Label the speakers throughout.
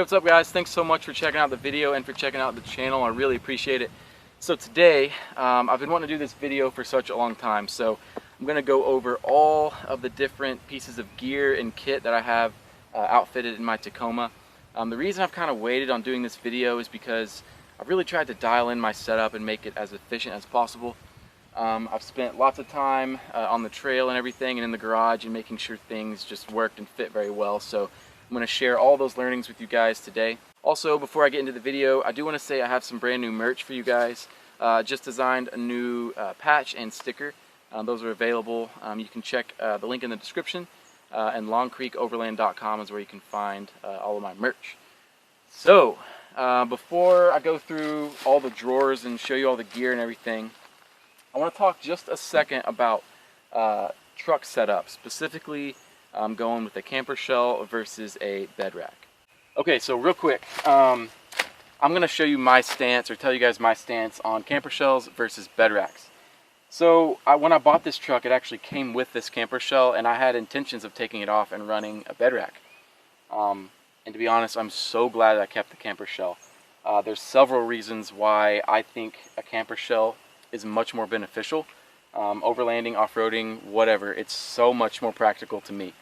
Speaker 1: what's up guys? Thanks so much for checking out the video and for checking out the channel. I really appreciate it. So today, I've been wanting to do this video for such a long time, so I'm going to go over all of the different pieces of gear and kit that I have outfitted in my Tacoma. The reason I've kind of waited on doing this video is because I've really tried to dial in my setup and make it as efficient as possible. I've spent lots of time on the trail and everything and in the garage and making sure things just worked and fit very well. So I'm going to share all those learnings with you guys today. Also, before I get into the video, I do want to say I have some brand new merch for you guys. Just designed a new patch and sticker. Those are available. You can check the link in the description, and longcreekoverland.com is where you can find all of my merch. So before I go through all the drawers and show you all the gear and everything, I want to talk just a second about truck setup, specifically going with a camper shell versus a bed rack. Okay, so real quick, I'm going to show you my stance, or tell you guys my stance on camper shells versus bed racks. So when I bought this truck, it actually came with this camper shell, and I had intentions of taking it off and running a bed rack. And to be honest, I'm so glad that I kept the camper shell. There's several reasons why I think a camper shell is much more beneficial. Overlanding, off-roading, whatever, it's so much more practical to me.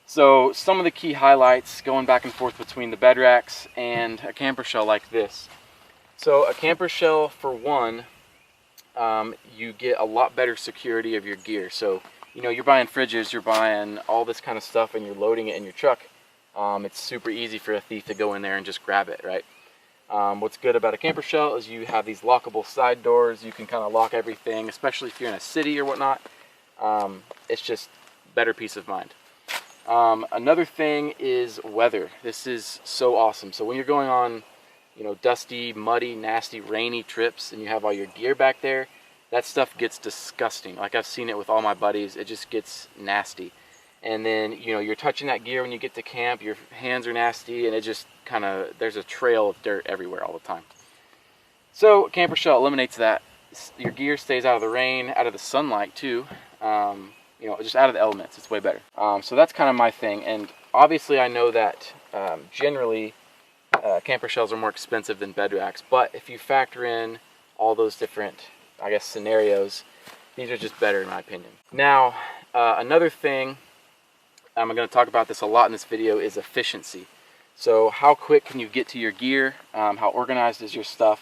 Speaker 1: So some of the key highlights going back and forth between the bed racks and a camper shell like this. So a camper shell, for one, you get a lot better security of your gear. So, you know, you're buying fridges, you're buying all this kind of stuff, and you're loading it in your truck. It's super easy for a thief to go in there and just grab it, right? What's good about a camper shell is you have these lockable side doors. You can kind of lock everything, especially if you're in a city or whatnot. It's just better peace of mind. Another thing is weather. This is so awesome. So when you're going on, you know, dusty, muddy, nasty, rainy trips and you have all your gear back there, that stuff gets disgusting. Like, I've seen it with all my buddies. It just gets nasty. And then, you know, you're touching that gear when you get to camp, your hands are nasty, and it just kind of, there's a trail of dirt everywhere all the time. So camper shell eliminates that. Your gear stays out of the rain, out of the sunlight too, you know, just out of the elements. It's way better. So that's kind of my thing. And obviously I know that generally camper shells are more expensive than bed racks, but if you factor in all those different, I guess, scenarios, these are just better in my opinion. Now, another thing, I'm going to talk about this a lot in this video, is efficiency. So how quick can you get to your gear? How organized is your stuff?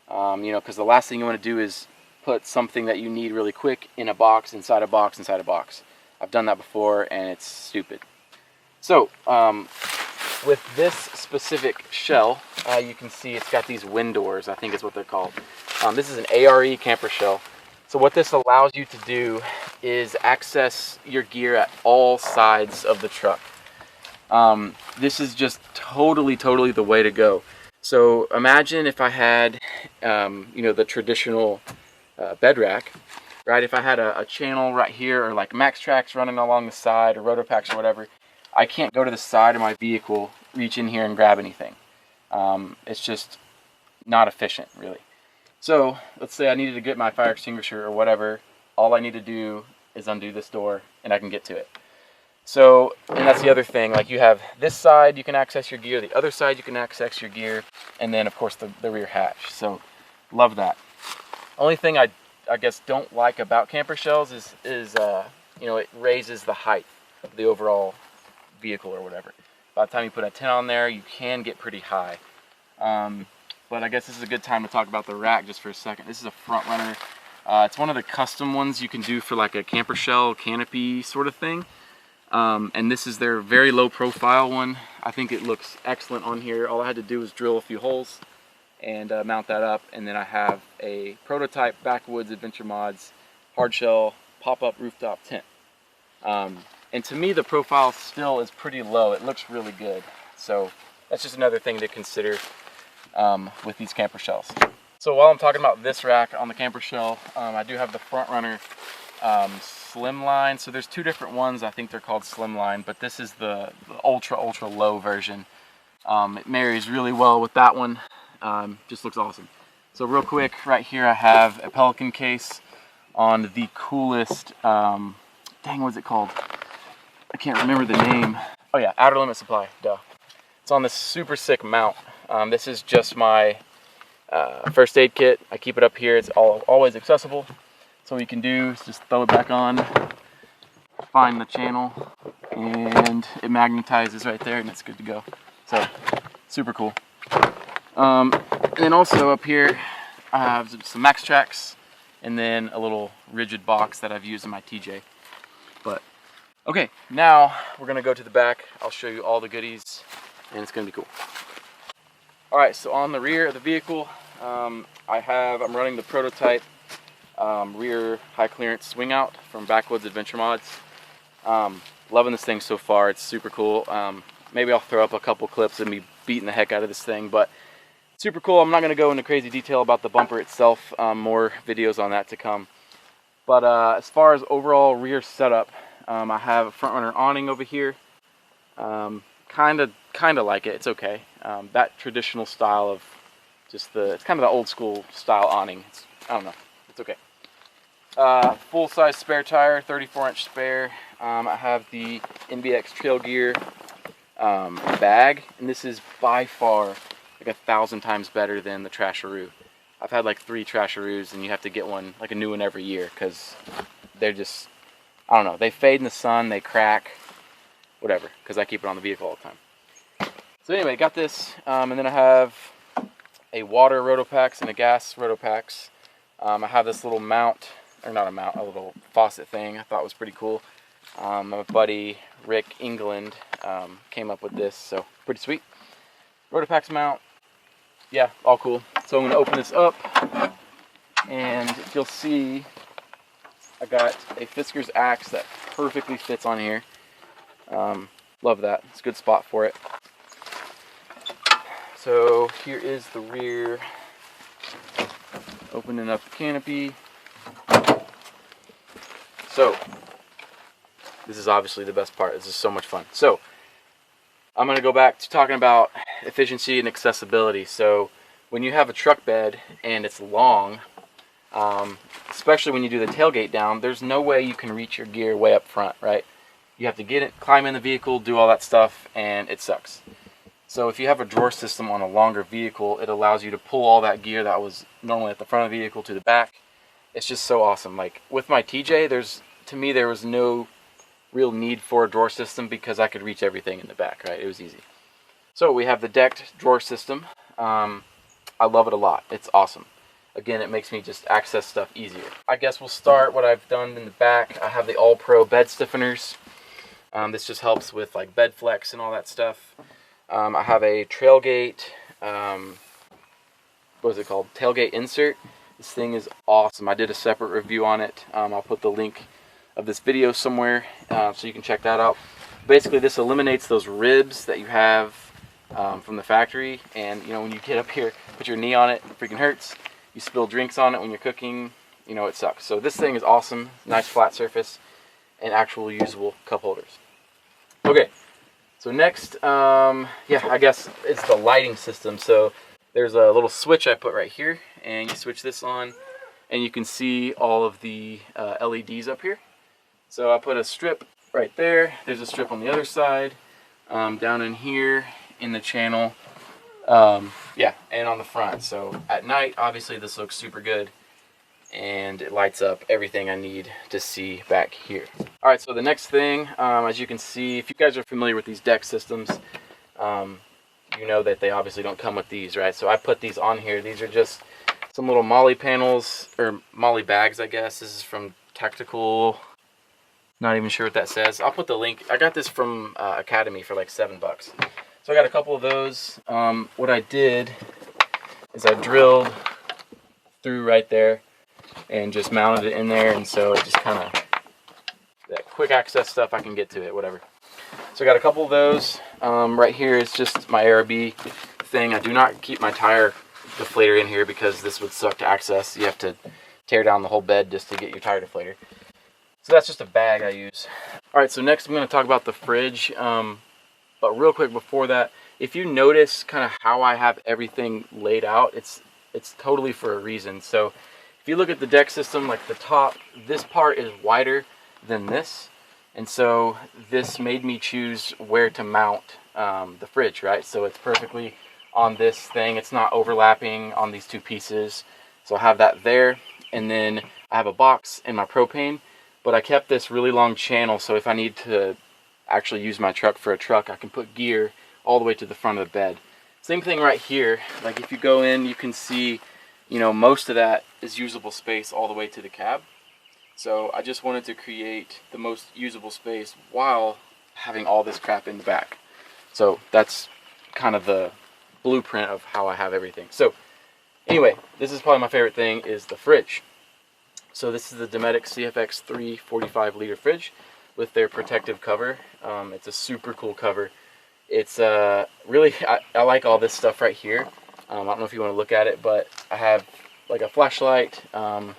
Speaker 1: You know, because the last thing you want to do is put something that you need really quick in a box, inside a box, inside a box. I've done that before and it's stupid. So with this specific shell, you can see it's got these wind doors, I think is what they're called. This is an ARE camper shell. So what this allows you to do is access your gear at all sides of the truck. This is just totally the way to go. So imagine if I had, you know, the traditional bed rack, right? If I had a channel right here, or like max tracks running along the side, or rotor packs or whatever, I can't go to the side of my vehicle, reach in here and grab anything. It's just not efficient, really. So let's say I needed to get my fire extinguisher or whatever. All I need to do is undo this door and I can get to it. So, and that's the other thing, like, you have this side you can access your gear, the other side you can access your gear, and then of course the rear hatch. So love that. Only thing I guess don't like about camper shells is you know, it raises the height of the overall vehicle or whatever. By the time you put a tent on there, you can get pretty high. But I guess this is a good time to talk about the rack just for a second. This is a front runner. It's one of the custom ones you can do for like a camper shell canopy sort of thing. And this is their very low profile one. I think it looks excellent on here. All I had to do was drill a few holes and mount that up. And then I have a prototype Backwoods Adventure Mods hard shell pop-up rooftop tent. And to me, the profile still is pretty low. It looks really good. So that's just another thing to consider with these camper shells. So while I'm talking about this rack on the camper shell, I do have the front runner Slimline. So there's two different ones. I think they're called Slimline, but this is the ultra low version. It marries really well with that one. Just looks awesome. So real quick, right here I have a Pelican case on the coolest, dang, what's it called? I can't remember the name. Oh yeah, Outer Limit Supply, duh. It's on this super sick mount. This is just my first aid kit. I keep it up here. It's always accessible. So what you can do is just throw it back on, find the channel, and it magnetizes right there, and it's good to go. So super cool. And then also up here I have some max tracks and then a little rigid box that I've used in my TJ. But okay, now we're gonna go to the back. I'll show you all the goodies and it's gonna be cool. All right, so on the rear of the vehicle, I'm running the prototype rear high clearance swing out from Backwoods Adventure Mods. Loving this thing so far. It's super cool. Maybe I'll throw up a couple clips of me beating the heck out of this thing, but super cool. I'm not going to go into crazy detail about the bumper itself. More videos on that to come. But as far as overall rear setup, I have a front runner awning over here. Kind of like it. It's okay. That traditional style of it's kind of the old school style awning. I don't know. It's okay. Full size spare tire, 34-inch spare. I have the NBX Trail Gear bag, and this is by far like 1,000 times better than the Trasharoo. I've had like 3 Trasharoos, and you have to get one, like a new one every year, because they're just, I don't know, they fade in the sun, they crack, whatever, because I keep it on the vehicle all the time. So anyway, got this, and then I have a water Rotopax and a gas Rotopax. I have this little mount, or not a mount, a little faucet thing I thought was pretty cool. My buddy Rick England came up with this, so pretty sweet. Rotopax mount, yeah, all cool. So I'm going to open this up, and if you'll see, I got a Fiskars axe that perfectly fits on here. Love that. It's a good spot for it. So here is the rear. Opening up the canopy. So this is obviously the best part. This is so much fun. So I'm going to go back to talking about efficiency and accessibility. So when you have a truck bed and it's long, especially when you do the tailgate down, there's no way you can reach your gear way up front, right? You have to get it, climb in the vehicle, do all that stuff, and it sucks. So if you have a drawer system on a longer vehicle, it allows you to pull all that gear that was normally at the front of the vehicle to the back. It's just so awesome. Like with my TJ, to me there was no real need for a drawer system because I could reach everything in the back, right? It was easy. So we have the decked drawer system. I love it a lot. It's awesome. Again, it makes me just access stuff easier. I guess we'll start what I've done in the back. I have the All Pro bed stiffeners. This just helps with like bed flex and all that stuff. I have a Trailgate, what is it called? Tailgate insert. This thing is awesome. I did a separate review on it. I'll put the link of this video somewhere so you can check that out. Basically, this eliminates those ribs that you have from the factory. And you know, when you get up here, put your knee on it, it freaking hurts. You spill drinks on it when you're cooking. You know, it sucks. So this thing is awesome. Nice flat surface and actual usable cup holders. Okay. So next, I guess it's the lighting system. So there's a little switch I put right here, and you switch this on, and you can see all of the LEDs up here. So I put a strip right there. There's a strip on the other side, down in here in the channel, and on the front. So at night, obviously this looks super good, and it lights up everything I need to see back here. All right, so the next thing, as you can see, if you guys are familiar with these deck systems, you know that they obviously don't come with these, right? So I put these on here. These are just some little molly panels, or molly bags, I guess. This is from Tactical. Not even sure what that says. I'll put the link. I got this from Academy for like $7. So I got a couple of those. What I did is I drilled through right there and just mounted it in there, and so it just kind of, that quick access stuff, I can get to it, whatever. So I got a couple of those. Right here is just my ARB thing. I do not keep my tire deflator in here because this would suck to access. You have to tear down the whole bed just to get your tire deflator. So that's just a bag I use. All right, so next I'm going to talk about the fridge. But real quick before that, if you notice kind of how I have everything laid out, it's totally for a reason. So if you look at the deck system, like the top, this part is wider than this. And so this made me choose where to mount the fridge, right? So it's perfectly on this thing. It's not overlapping on these two pieces. So I have that there, and then I have a box in my propane, but I kept this really long channel, so if I need to actually use my truck for a truck, I can put gear all the way to the front of the bed. Same thing right here. Like if you go in, you can see, you know, most of that is usable space all the way to the cab. So I just wanted to create the most usable space while having all this crap in the back. So that's kind of the blueprint of how I have everything. So anyway, this is probably my favorite thing, is the fridge. So this is the Dometic CFX 3 45-liter fridge with their protective cover. It's a super cool cover. It's really, I like all this stuff right here. I don't know if you want to look at it, but I have like a flashlight, some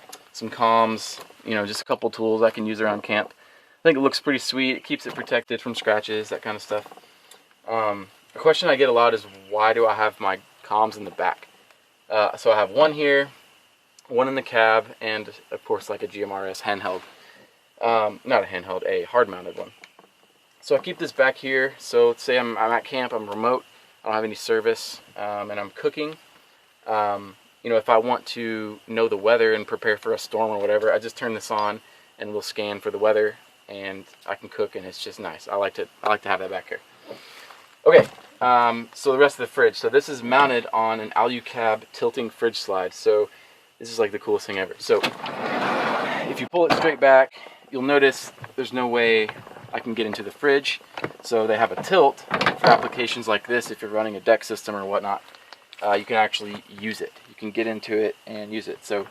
Speaker 1: comms, you know, just a couple tools I can use around camp. I think it looks pretty sweet. It keeps it protected from scratches, that kind of stuff. A question I get a lot is, why do I have my comms in the back? So I have one here, one in the cab, and of course like a GMRS handheld. Not a handheld, a hard-mounted one. So I keep this back here. So let's say I'm at camp, I'm remote, I don't have any service, and I'm cooking. You know, if I want to know the weather and prepare for a storm or whatever, I just turn this on and we'll scan for the weather, and I can cook, and it's just nice. I like to have that back here. Okay, so the rest of the fridge. So this is mounted on an Alu-Cab tilting fridge slide. So this is like the coolest thing ever. So if you pull it straight back, you'll notice there's no way I can get into the fridge. So they have a tilt for applications like this. If you're running a deck system or whatnot, you can actually use it. You can get into it and use it. So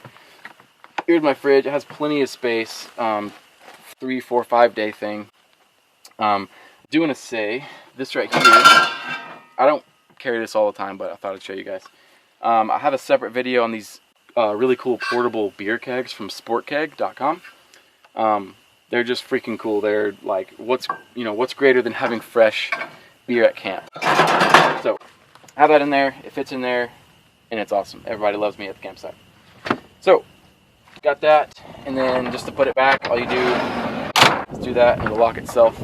Speaker 1: here's my fridge. It has plenty of space. 3, 4, 5 day thing. Do want to say this right here, I don't carry this all the time, but I thought I'd show you guys. I have a separate video on these really cool portable beer kegs from sportkeg.com. They're just freaking cool. They're like, what's greater than having fresh beer at camp? So I have that in there. It fits in there, and it's awesome. Everybody loves me at the campsite. So got that, and then just to put it back, all you do is do that, and it'll lock itself.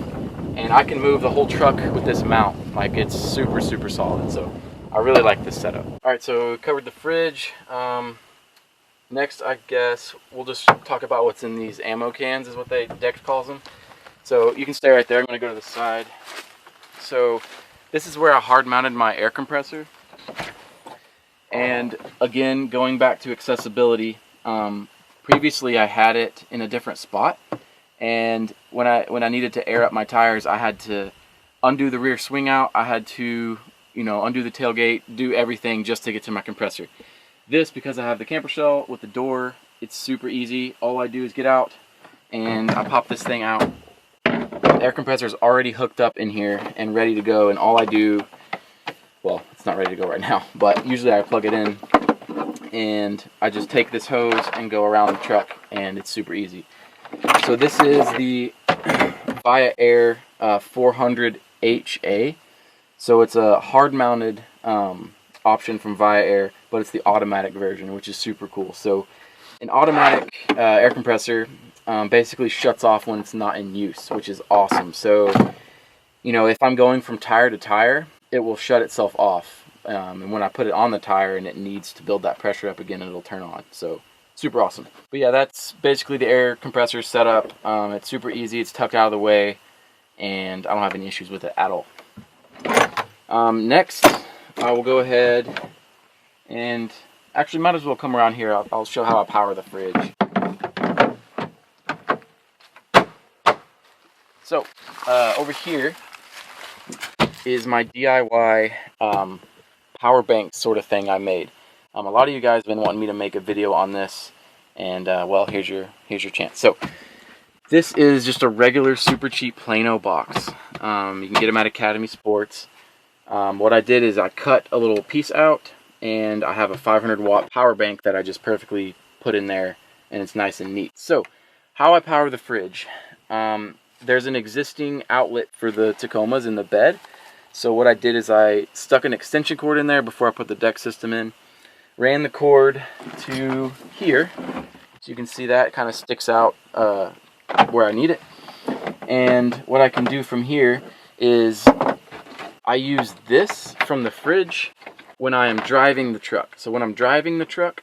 Speaker 1: And I can move the whole truck with this mount. Like, it's super, super solid. So I really like this setup. All right, so we covered the fridge. Next, I guess we'll just talk about what's in these ammo cans, is what Dex calls them. So you can stay right there. I'm going to go to the side. So this is where I hard mounted my air compressor. And again, going back to accessibility, previously I had it in a different spot. And when I needed to air up my tires, I had to undo the rear swing out. I had to, undo the tailgate, do everything just to get to my compressor. This, because I have the camper shell with the door, it's super easy. All I do is get out and I pop this thing out. The air compressor is already hooked up in here and ready to go. And all I do, well, it's not ready to go right now, but usually I plug it in and I just take this hose and go around the truck, and it's super easy. So this is the Via Air 400HA. So it's a hard-mounted option from Via Air, but it's the automatic version, which is super cool. So an automatic air compressor basically shuts off when it's not in use, which is awesome. So, if I'm going from tire to tire, it will shut itself off. And when I put it on the tire and it needs to build that pressure up again, it'll turn on. So super awesome. But yeah, that's basically the air compressor setup. It's super easy. It's tucked out of the way, and I don't have any issues with it at all. Next, I will go ahead and actually might as well come around here. I'll show how I power the fridge. So over here is my DIY power bank sort of thing I made. A lot of you guys have been wanting me to make a video on this, and well, here's your chance. So this is just a regular super cheap Plano box. You can get them at Academy Sports. What I did is I cut a little piece out, and I have a 500 watt power bank that I just perfectly put in there, and it's nice and neat. So how I power the fridge, there's an existing outlet for the Tacomas in the bed. So what I did is I stuck an extension cord in there before I put the deck system in, ran the cord to here, so you can see that it kind of sticks out where I need it. And what I can do from here is I use this from the fridge when I am driving the truck. So when I'm driving the truck,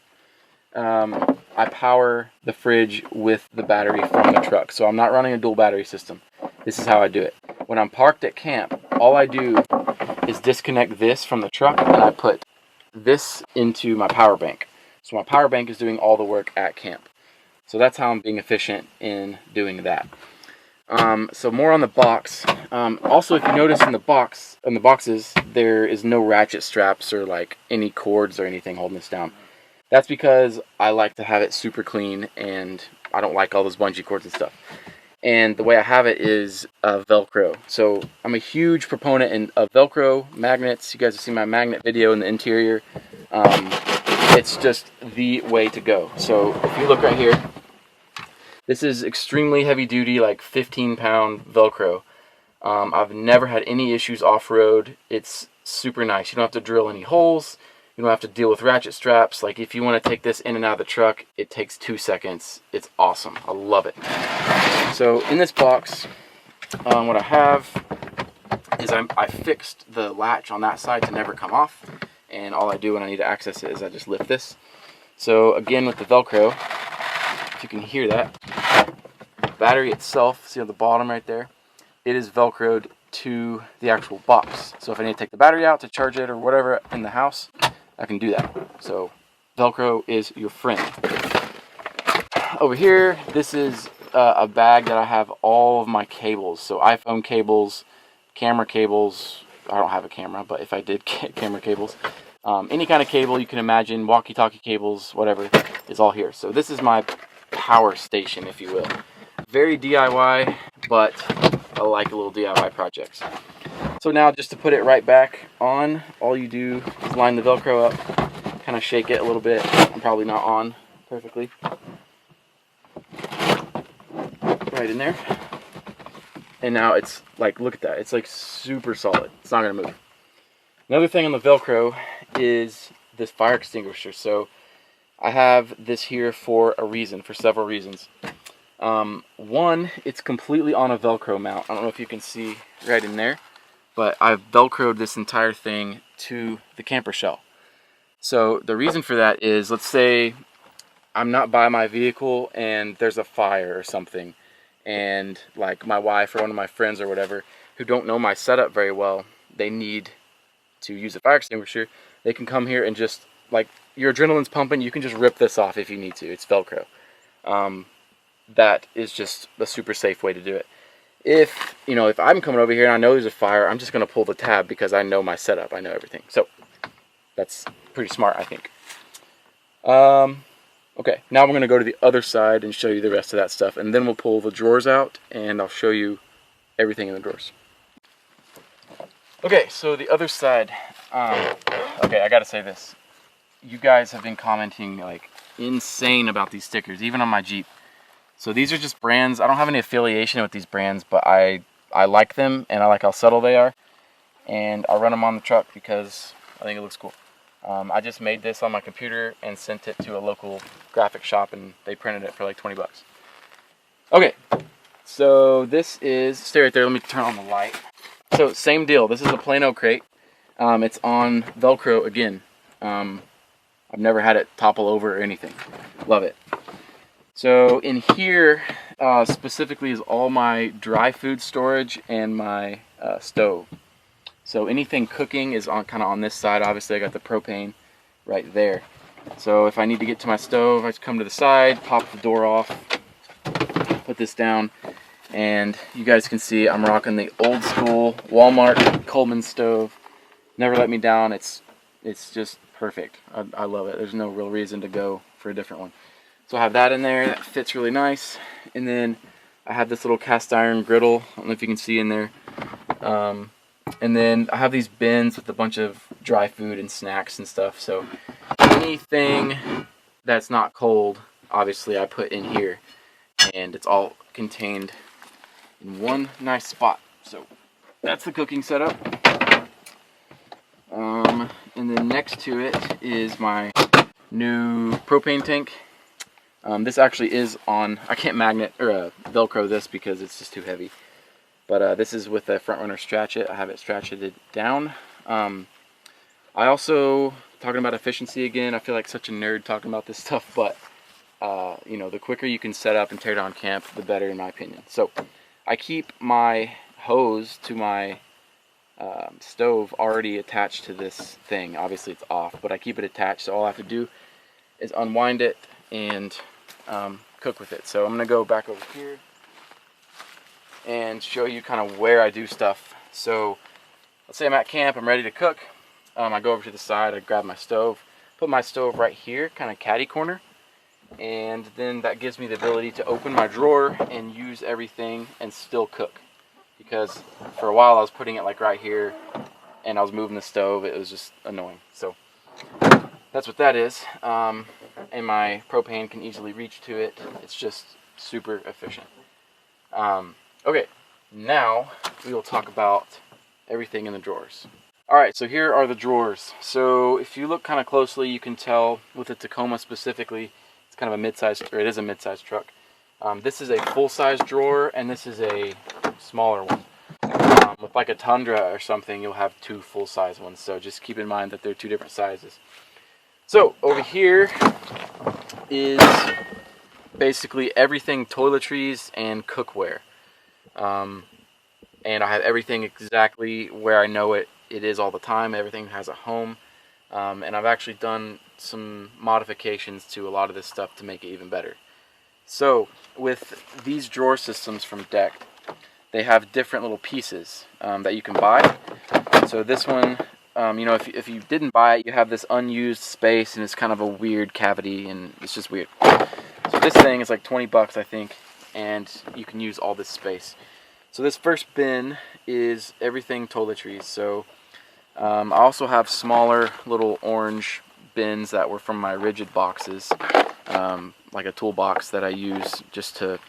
Speaker 1: I power the fridge with the battery from the truck. So I'm not running a dual battery system. This is how I do it. When I'm parked at camp, all I do is disconnect this from the truck and I put this into my power bank. So my power bank is doing all the work at camp. So that's how I'm being efficient in doing that. So more on the box. Also, if you notice in the boxes, there is no ratchet straps or like any cords or anything holding this down. That's because I like to have it super clean and I don't like all those bungee cords and stuff. And the way I have it is Velcro. So I'm a huge proponent of Velcro magnets. You guys have seen my magnet video in the interior. It's just the way to go. So if you look right here, this is extremely heavy duty, like 15-pound Velcro. I've never had any issues off-road. It's super nice. You don't have to drill any holes. You don't have to deal with ratchet straps. Like if you want to take this in and out of the truck, it takes 2 seconds. It's awesome. I love it. So in this box, what I have is I fixed the latch on that side to never come off. And all I do when I need to access it is I just lift this. So again with the Velcro, if you can hear that, the battery itself, see on the bottom right there, it is Velcroed to the actual box. So if I need to take the battery out to charge it or whatever in the house, I can do that. So Velcro is your friend. Over here, this is a bag that I have all of my cables. So iPhone cables, camera cables. I don't have a camera, but if I did, camera cables. Any kind of cable you can imagine, walkie-talkie cables, whatever, is all here. So this is my power station, if you will. Very DIY, but I like little DIY projects. So now just to put it right back on, all you do is line the Velcro up, kind of shake it a little bit. I'm probably not on perfectly. Right in there. And now it's like, look at that. It's like super solid. It's not going to move. Another thing on the Velcro is this fire extinguisher. So I have this here for a reason, for several reasons. One, it's completely on a Velcro mount. I don't know if you can see right in there, but I've Velcroed this entire thing to the camper shell. So the reason for that is, let's say I'm not by my vehicle and there's a fire or something, and like my wife or one of my friends or whatever who don't know my setup very well, they need to use a fire extinguisher. They can come here and just, like, your adrenaline's pumping, you can just rip this off if you need to. It's Velcro. That is just a super safe way to do it. If I'm coming over here and I know there's a fire, I'm just going to pull the tab because I know my setup. I know everything. So that's pretty smart, I think. Okay, now we're going to go to the other side and show you the rest of that stuff. And then we'll pull the drawers out and I'll show you everything in the drawers. Okay, so the other side. Okay, I got to say this. You guys have been commenting like insane about these stickers, even on my Jeep. So these are just brands. I don't have any affiliation with these brands, but I like them and I like how subtle they are. And I run them on the truck because I think it looks cool. I just made this on my computer and sent it to a local graphic shop and they printed it for like 20 bucks. Okay, so this is, stay right there, let me turn on the light. So same deal, this is a Plano crate. It's on Velcro again. I've never had it topple over or anything. Love it. So in here specifically is all my dry food storage and my stove. So anything cooking is on kind of on this side. Obviously I got the propane right there. So if I need to get to my stove, I just come to the side, pop the door off, put this down, and you guys can see I'm rocking the old school Walmart Coleman stove. Never let me down. It's just perfect. I love it. There's no real reason to go for a different one. So I have that in there. That fits really nice. And then I have this little cast iron griddle. I don't know if you can see in there. And then I have these bins with a bunch of dry food and snacks and stuff. So anything that's not cold, obviously I put in here. And it's all contained in one nice spot. So that's the cooking setup. And then next to it is my new propane tank. This actually is on, I can't magnet or Velcro this because it's just too heavy. But this is with the front runner Stratchet. I have it stratcheted down. I also, talking about efficiency again, I feel like such a nerd talking about this stuff, but you know, the quicker you can set up and tear down camp, the better in my opinion. So I keep my hose to my stove already attached to this thing. Obviously it's off, but I keep it attached, so all I have to do is unwind it and cook with it. So I'm gonna go back over here and show you kind of where I do stuff. So let's say I'm at camp, I'm ready to cook. I go over to the side, I grab my stove, put my stove right here, kind of caddy corner, and then that gives me the ability to open my drawer and use everything and still cook. Because for a while I was putting it like right here and I was moving the stove, it was just annoying. So that's what that is. And my propane can easily reach to it. It's just super efficient. Okay, now we will talk about everything in the drawers. Alright, so here are the drawers. So if you look kind of closely, you can tell with the Tacoma specifically, it's kind of a mid-sized, or it is a mid-sized truck. This is a full-size drawer, and this is a smaller one. With like a Tundra or something, you'll have two full-size ones. So just keep in mind that they're two different sizes. So over here is basically everything toiletries and cookware. And I have everything exactly where I know it is all the time. Everything has a home. And I've actually done some modifications to a lot of this stuff to make it even better. So with these drawer systems from Deck, they have different little pieces that you can buy. So this one, you know, if you didn't buy it, you have this unused space and it's kind of a weird cavity and it's just weird. So this thing is like 20 bucks, I think, and you can use all this space. So this first bin is everything toiletries. So I also have smaller little orange bins that were from my rigid boxes, like a toolbox that I use just to,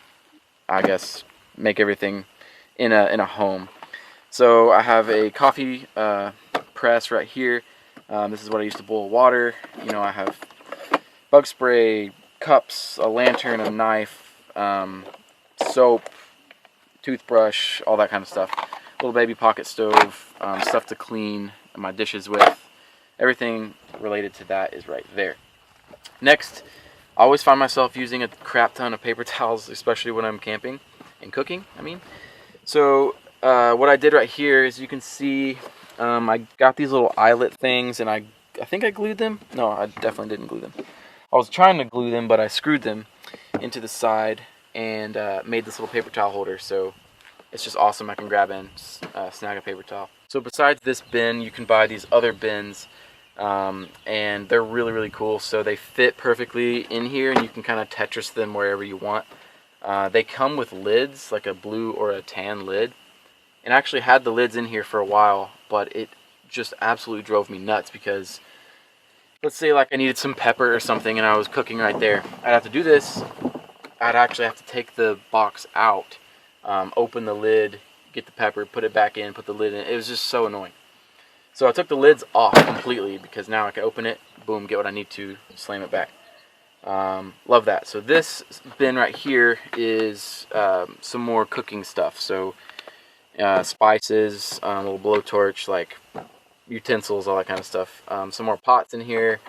Speaker 1: I guess, make everything in a home. So I have a coffee press right here. This is what I used to boil water. You know, I have bug spray, cups, a lantern, a knife, soap, toothbrush, all that kind of stuff. Little baby pocket stove, stuff to clean my dishes with. Everything related to that is right there. Next, I always find myself using a crap ton of paper towels, especially when I'm camping and cooking, I mean. So what I did right here is you can see I got these little eyelet things and I think I glued them. No, I definitely didn't glue them. I was trying to glue them, but I screwed them into the side and made this little paper towel holder. So it's just awesome. I can grab and snag a paper towel. So besides this bin, you can buy these other bins, and they're really, really cool. So they fit perfectly in here, and you can kind of Tetris them wherever you want. They come with lids, like a blue or a tan lid. And I actually had the lids in here for a while, but it just absolutely drove me nuts because, let's say like I needed some pepper or something and I was cooking right there. I'd have to do this. I'd actually have to take the box out, open the lid, get the pepper, put it back in, put the lid in. It was just so annoying. So I took the lids off completely because now I can open it, boom, get what I need to, slam it back. Love that. So this bin right here is some more cooking stuff. So spices, a little blowtorch, like utensils, all that kind of stuff. Some more pots in here.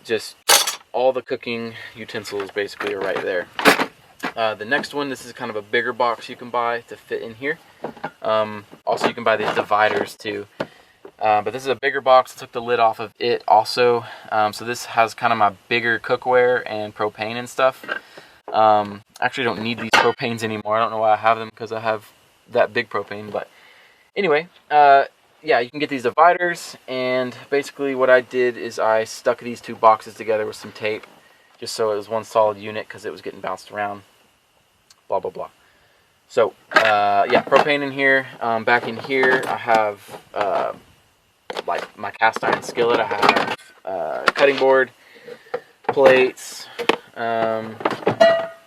Speaker 1: Just all the cooking utensils basically are right there. The next one, this is kind of a bigger box you can buy to fit in here. Also, you can buy these dividers too. But this is a bigger box. I took the lid off of it also. So this has kind of my bigger cookware and propane and stuff. I actually don't need these propanes anymore. I don't know why I have them because I have that big propane. But anyway, yeah, you can get these dividers. And basically what I did is I stuck these two boxes together with some tape just so it was one solid unit because it was getting bounced around. Blah, blah, blah. So, yeah, propane in here. Back in here, I have like my cast iron skillet. I have cutting board, plates,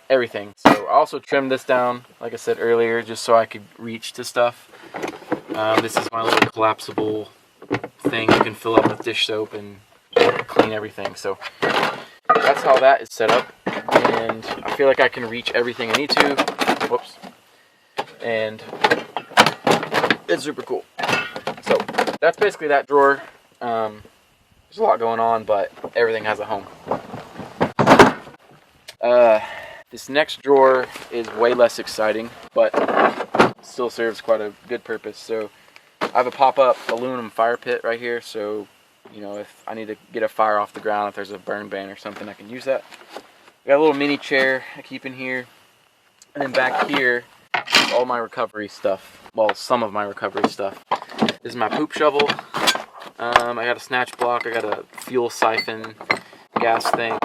Speaker 1: everything. So I also trimmed this down, like I said earlier, just so I could reach to stuff. This is my little collapsible thing you can fill up with dish soap and clean everything. So that's how that is set up, and I feel like I can reach everything I need to. Whoops. and it's super cool. So that's basically that drawer. There's a lot going on, but everything has a home. This next drawer is way less exciting, but still serves quite a good purpose. So I have a pop-up aluminum fire pit right here, so you know, if I need to get a fire off the ground, if there's a burn ban or something, I can use that. I got a little mini chair I keep in here, and then back here is all my recovery stuff. Well, some of my recovery stuff. This is my poop shovel. I got a snatch block. I got a fuel siphon, gas thing,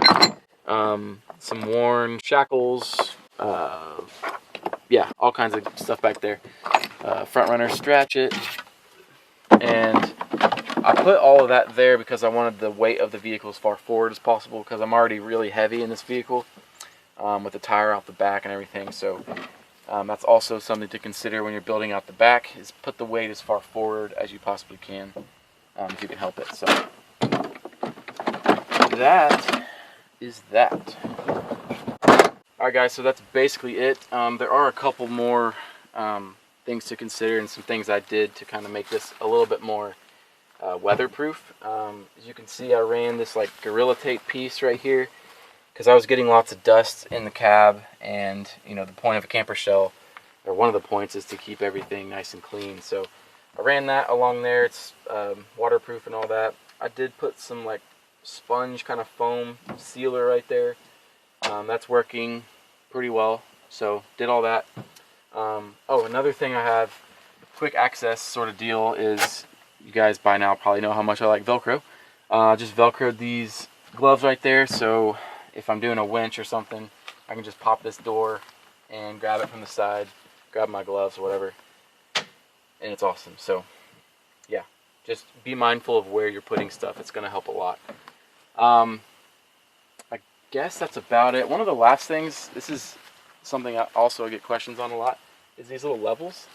Speaker 1: some worn shackles. Yeah, all kinds of stuff back there. Front runner stratchet, and I put all of that there because I wanted the weight of the vehicle as far forward as possible, because I'm already really heavy in this vehicle with the tire out the back and everything. So that's also something to consider when you're building out the back, is put the weight as far forward as you possibly can, if you can help it. So that is that. Alright guys, so that's basically it. There are a couple more things to consider, and some things I did to kind of make this a little bit more weatherproof. As you can see, I ran this like Gorilla Tape piece right here because I was getting lots of dust in the cab, and you know, the point of a camper shell, or one of the points, is to keep everything nice and clean. So I ran that along there. It's waterproof and all that. I did put some like sponge kind of foam sealer right there. That's working pretty well, so did all that. Oh, another thing I have, quick access sort of deal, is, you guys by now probably know how much I like Velcro. Just Velcroed these gloves right there, so if I'm doing a winch or something, I can just pop this door and grab it from the side, grab my gloves or whatever, and it's awesome. So yeah, just be mindful of where you're putting stuff. It's going to help a lot. I guess that's about it. One of the last things, this is something I also get questions on a lot, is these little levels.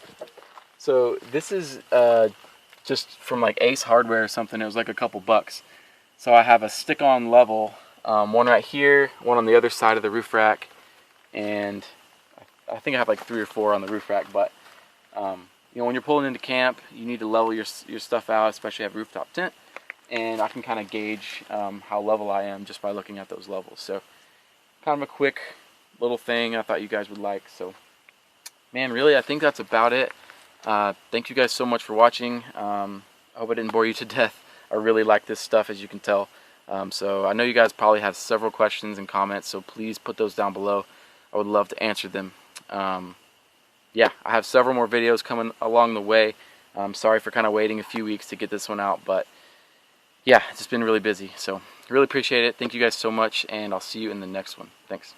Speaker 1: So this is just from like Ace Hardware or something. It was like a couple bucks. So I have a stick-on level, one right here, one on the other side of the roof rack, and I think I have like 3 or 4 on the roof rack. But you know, when you're pulling into camp, you need to level your stuff out, especially have rooftop tent. And I can kind of gauge how level I am just by looking at those levels. So kind of a quick little thing I thought you guys would like. So man, really, I think that's about it. Thank you guys so much for watching. I hope I didn't bore you to death. I really like this stuff, as you can tell. So I know you guys probably have several questions and comments, so please put those down below. I would love to answer them. Yeah, I have several more videos coming along the way. Sorry for kind of waiting a few weeks to get this one out, but yeah, it's just been really busy. So really appreciate it. Thank you guys so much, and I'll see you in the next one. Thanks.